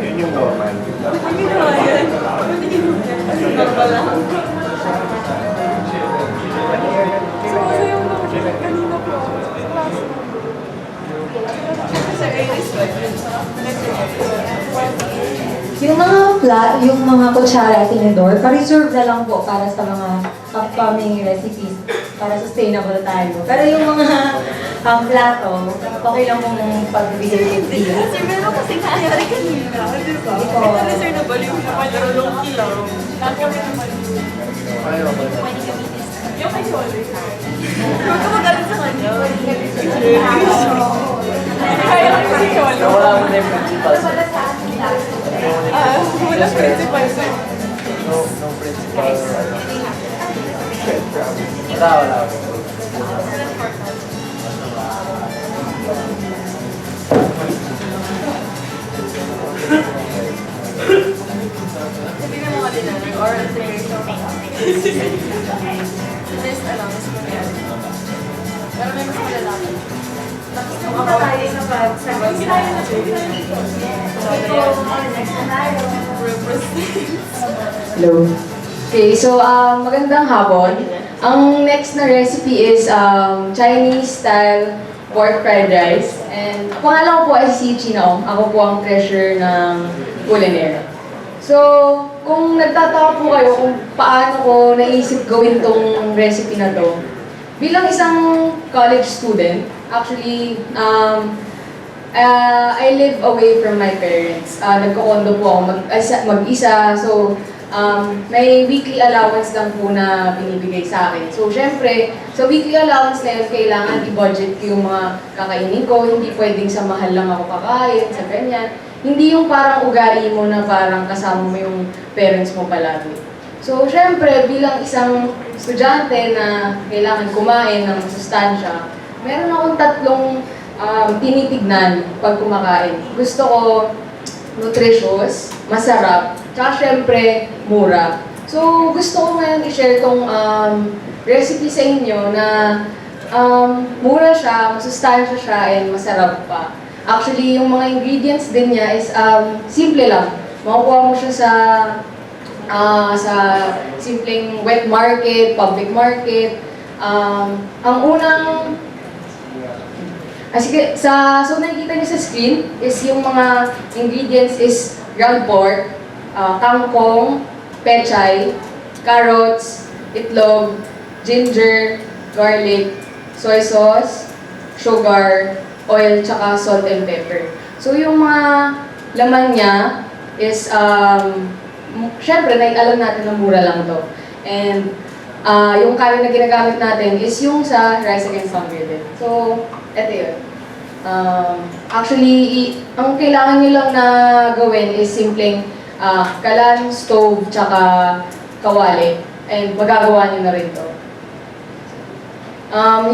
Yun yung normal. Yung yung mga kutsara at tinidor, pa-reserve na lang po para sa mga upcoming recipes para sustainable tayo. Pero yung mga plato, okay lang pong pagbigay gift. Kasi meron kasing nangyari kanina, di ba? Ito sir na baliw naman, pero long kilaw. Nagkami naman yun. Yung kay Choler. Huwag ka magalit sa kanya. Kaya lang si Choler. Wala mo na yung principal. Wala principal sir. No principal. Wala. Sabi na mga din na, oral preparation. List alam, mas mangyari. Pero may mas malalaki. Tapos yung mga tayo sa bag, sa bag. Kinaya na siya. Hello. Okay, so magandang hapon. Ang next na recipe is Chinese-style pork fried rice. And pangalan ko po ay si Chino. Ako po ang treasurer ng Culinary. So, kung nagtataka po kayo kung paano ko naisip gawin tong recipe na to, bilang isang college student, actually, I live away from my parents. Nagko-condo po ako mag-isa. So, may weekly allowance lang po na binibigay sa akin. So, syempre, sa weekly allowance na yun, kailangan i-budget ko yung mga kakainin ko. Hindi pwedeng sa mahal lang ako kakain, sa ganyan. Hindi yung parang ugali mo na parang kasama mo yung parents mo palagi. So, syempre, bilang isang estudyante na kailangan kumain ng masustansya, meron akong tatlong tinitignan pag kumakain. Gusto ko nutritious, masarap, tsaka syempre, mura. So, gusto ko ngayon i-share tong recipe sa inyo na mura siya, masustansya siya, and masarap pa. Actually, yung mga ingredients din niya is simple lang. Makukuha mo siya sa simpleng wet market, public market. Ang unang sige, so nakikita niyo sa screen is yung mga ingredients is ground pork, kangkong, pechay, carrots, itlog, ginger, garlic, soy sauce, sugar, oil, tsaka salt and pepper. So yung mga laman niya is, syempre, alam natin na mura lang to. And yung kanin na ginagamit natin is yung sa Rice Against Hunger din. So, eto yun. Actually, ang kailangan nyo lang na gawin is simpleng kalan, stove, tsaka kawali. And magagawa nyo na rin to.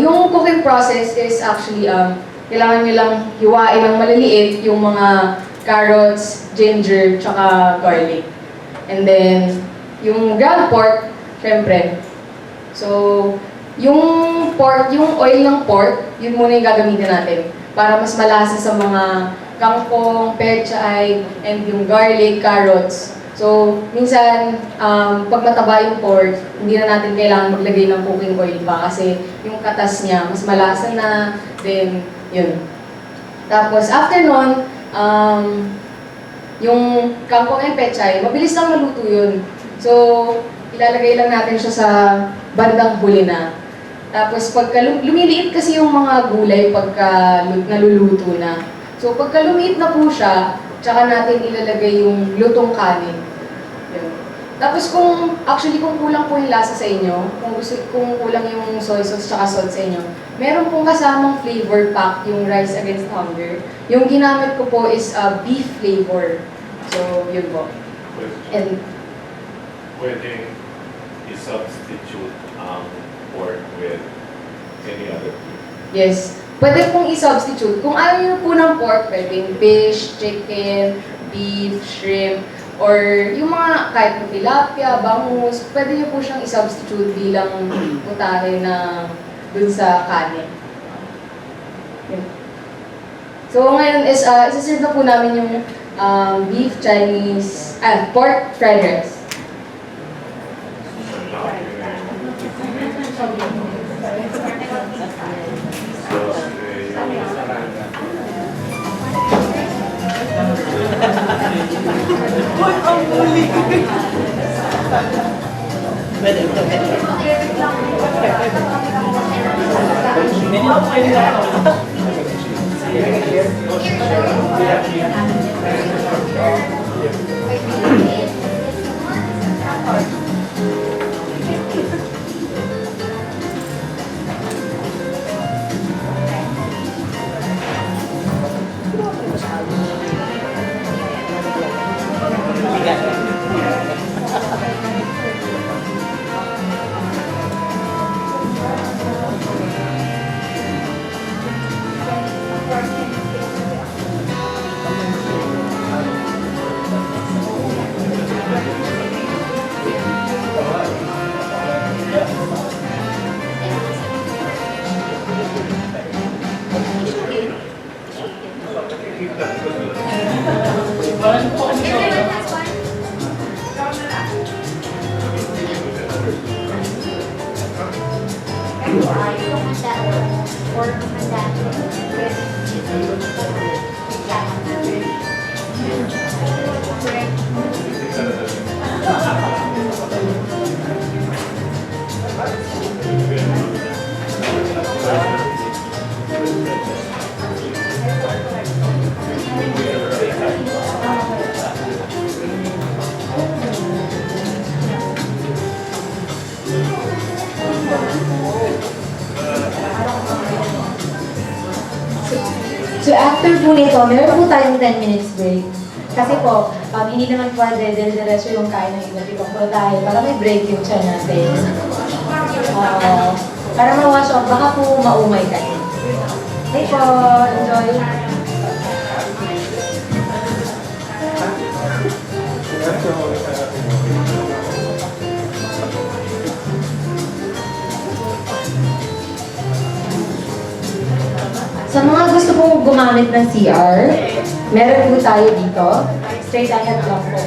Yung cooking process is actually, kailangan nyo lang hiwain ng maliliit yung mga carrots, ginger, tsaka garlic. And then, yung ground pork, syempre. So, yung pork, yung oil ng pork, yun muna yung gagamitin natin para mas malasa sa mga kangkong, pechay, and yung garlic, carrots. So, minsan, pag mataba yung pork, hindi na natin kailangan maglagay ng cooking oil pa kasi yung katas niya, mas malasa na, then, yun. Tapos, after nun, yung kangkong and pechay, mabilis lang maluto yun. So, ilalagay lang natin siya sa bandang huli na. Tapos, pagka lumiliit kasi yung mga gulay pagka naluluto na. So, pagka lumiit na po siya, tsaka natin ilalagay yung lutong kanin. Yun. Tapos kung kulang po yung lasa sa inyo, kung kulang yung soy sauce tsaka salt sa inyo, meron pong kasamang flavor pack yung Rice Against Hunger. Yung ginamit ko po is beef flavor. So, yun po. And Pwede i-substitute ang pork with any other food. yes, pwede pong i-substitute. Kung ayaw nyo po ng pork, pwedeng fish, chicken, beef, shrimp, or yung mga kahit po tilapia, bangus, pwede nyo po siyang i-substitute bilang putahe na dun sa kanin. Yun. So ngayon is, isa-serve na po namin yung beef Chinese, pork fried rice. So after po nito, meron po tayong 10 minutes break. Kasi po, hindi naman po dire-diretso yung kain ng iba't ibang putahe. Para may break yung tiyan natin. Para ma-wash off, baka po maumay kayo. Okay po, enjoy. Sa mga gusto pong gumamit ng CR, meron po tayo dito. Straight ahead lang po.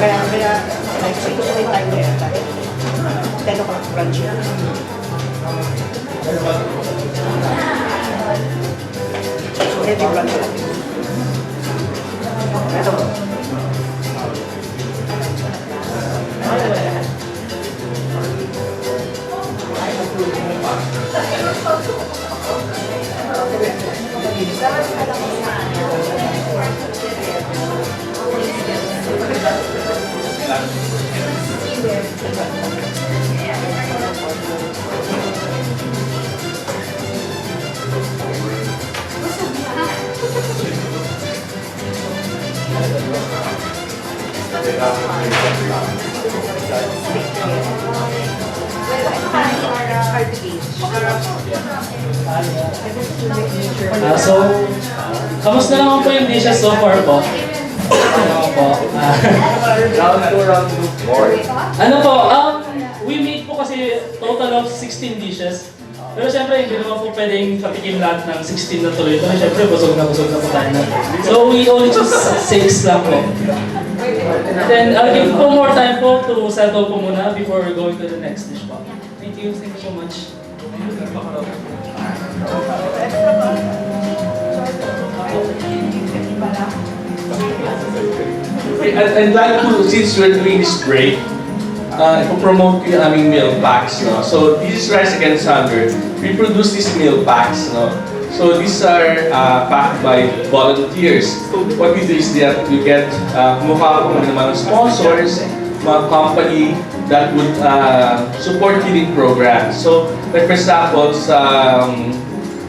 Kaya, like, siguro may time na yata. 10 o'clock brunch yun. Heavy brunch yun. Ito po. So, kamusta naman po yung dishes so far po? Round 2, round 2. More. Ano po, we made po kasi total of 16 dishes. Pero syempre, hindi naman po pwedeng patikim lahat ng 16 na tuloy. Pero syempre, busog na po tayo na. So we only choose 6 lang po. Then, I'll give po more time po to settle po muna before we're going to the next dish po. Thank you so much. I'd like to, since we're doing this break, ipopromote ko yung aming meal packs. No? So this is Rice Against Hunger. We produce these meal packs. No? So these are packed by volunteers. What we do is that we get kumukha po ng mga sponsors, mga company that would support feeding programs. So like for example, sa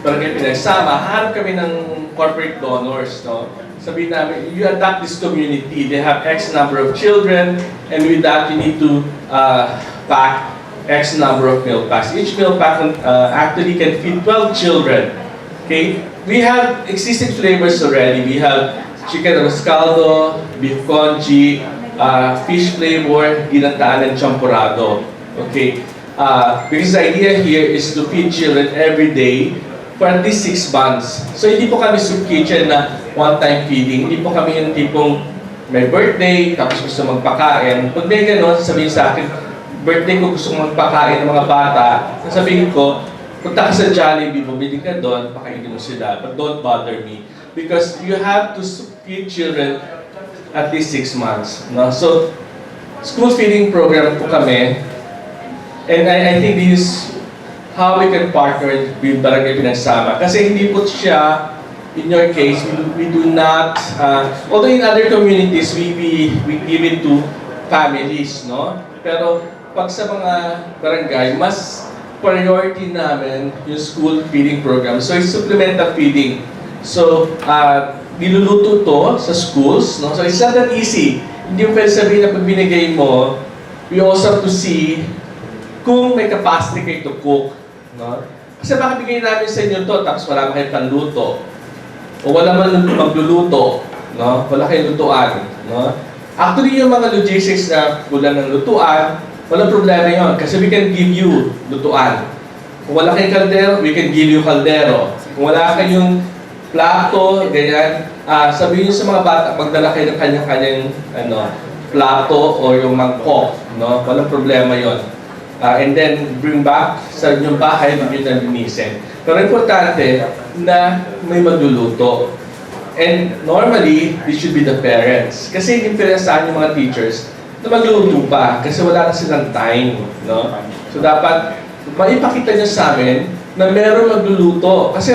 Barangay Pinagsama, hanap kami ng corporate donors. No? Sabihin namin, you adopt this community, they have X number of children, and with that, you need to pack X number of meal packs. Each meal pack actually can feed 12 children. Okay? We have existing flavors already. We have chicken roscaldo, beef congee, fish flavor, ginataang and champurrado. Okay? Because the idea here is to feed children every day for at least 6 months. So hindi po kami soup kitchen na one-time feeding. Hindi po kami yung tipong may birthday, tapos gusto magpakain. Pag may gano'n, sasabihin sa akin, birthday ko gusto magpakain ng mga bata, sasabihin ko, punta ka sa Jollibee, bumili ka doon, pakainin mo sila. But don't bother me. Because you have to feed children at least 6 months. No? So, school feeding program po kami. And I think this is how we can partner with Barangay Pinagsama. Kasi hindi po siya, in your case, we do not, although in other communities, we give it to families, no? Pero pag sa mga barangay, mas priority namin yung school feeding program. So it's supplemental feeding. So, niluluto to sa schools, no? So it's not that easy. Hindi mo pwede sabihin na pag binigay mo, we also have to see kung may capacity kayo to cook, no? Kasi baka bigay namin sa inyo to, tapos wala kayong panluto. O wala man magluluto, no? Wala kayong lutuan, no? Actually, yung mga logistics na kulang ng lutuan, walang problema yon kasi we can give you lutuan. Kung wala kayong kaldero, we can give you kaldero. Kung wala kayong plato, ganyan, sabihin nyo sa mga bata, magdala kayo ng kanya-kanyang plato o yung mangkok, no? Walang problema yon. And then, bring back sa inyong bahay, bigyan na linisin. Pero importante na may magluluto. And normally, this should be the parents. Kasi hindi pinasahan yung mga teachers na magluluto pa kasi wala na silang time. No? So dapat maipakita nyo sa amin na meron magluluto. Kasi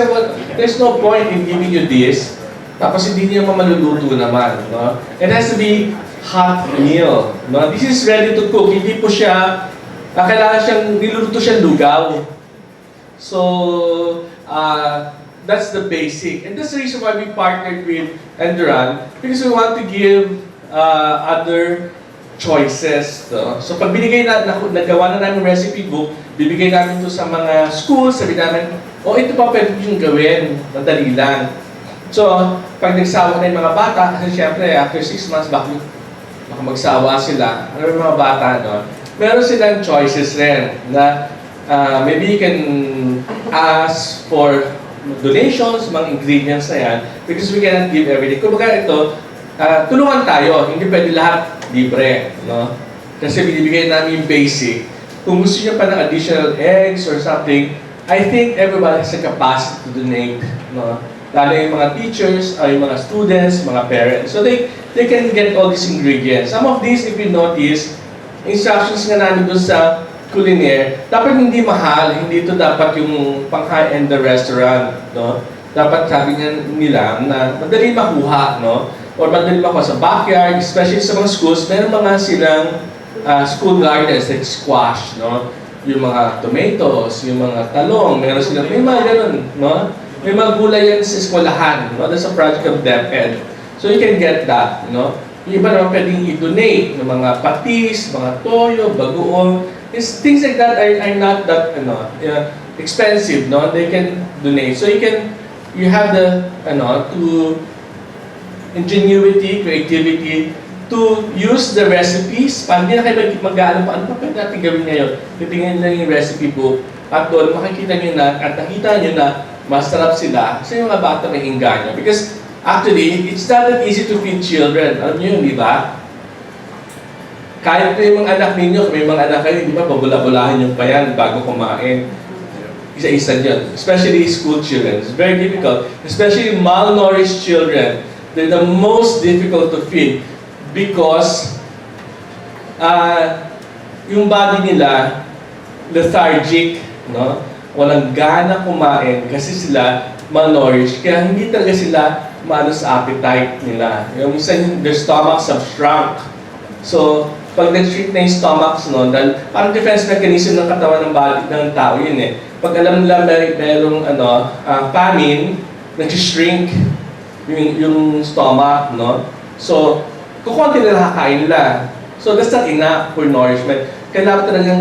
there's no point in giving you this tapos hindi niyo maluluto naman. No? It has to be hot meal. No? This is ready to cook. Hindi po siya kailangan siyang, niluluto siyang lugaw. So, that's the basic. And that's the reason why we partnered with Enduran, because we want to give other choices. No? So, pag binigay nagawa na namin recipe book, bibigay namin to sa mga schools, sabi namin, ito pa pwede yung gawin, madali lang. So, pag nagsawa na yung mga bata, kasi syempre, after 6 months, baka magsawa sila. Ano yung mga bata, no? Meron silang choices rin na maybe you can ask for donations, mga ingredients na yan, because we cannot give everything. Kumbaga ito, tulungan tayo, hindi pwede lahat libre. No? Kasi binibigay namin yung basic. Kung gusto niyo pa ng additional eggs or something, I think everybody has a capacity to donate. No? Lalo yung mga teachers, yung mga students, mga parents. So they can get all these ingredients. Some of these, if you notice, instructions nga namin doon sa culinary, dapat hindi mahal, hindi ito dapat yung pang high-end the restaurant, no? Dapat sabi nila na madali makuha, no? Or madali makuha sa backyard, especially sa mga schools, meron mga silang school gardens like squash, no? Yung mga tomatoes, yung mga talong, meron silang, may mga ganun, no? May mga gulay yan sa eskwelahan, no? That's a project of DepEd. So you can get that, no? Yung iba naman pwedeng i-donate ng mga patis, mga toyo, bagoong. Things like that are not that expensive, no? They can donate. So you have the to ingenuity, creativity to use the recipes. Pag hindi na kayo mag-aano pa, ano pa pwede natin gawin ngayon? Titingnan nyo yung recipe book at doon makikita nyo na at nakita nyo na masarap sila sa yung mga bata may inganyo. Because actually, it's not that easy to feed children. Alam nyo yun, di ba? Kahit yung mga anak ninyo, kung may mga anak kayo, di ba, babula-bulahan yung pa yan bago kumain. Isa-isa dyan. Especially school children. It's very difficult. Especially malnourished children. They're the most difficult to feed because yung body nila lethargic, no? Walang gana kumain kasi sila malnourished. Kaya hindi talaga sila maano sa appetite nila. Yung isa, their stomachs have shrunk. So, pag nag-shrink na yung stomachs, no, dahil parang defense mechanism ng katawan ng body ng tao yun eh. Pag alam nila merong famine, nag-shrink yung stomach, no? So, kukunti na nakakain nila. So, that's not enough for nourishment. Kailangan talagang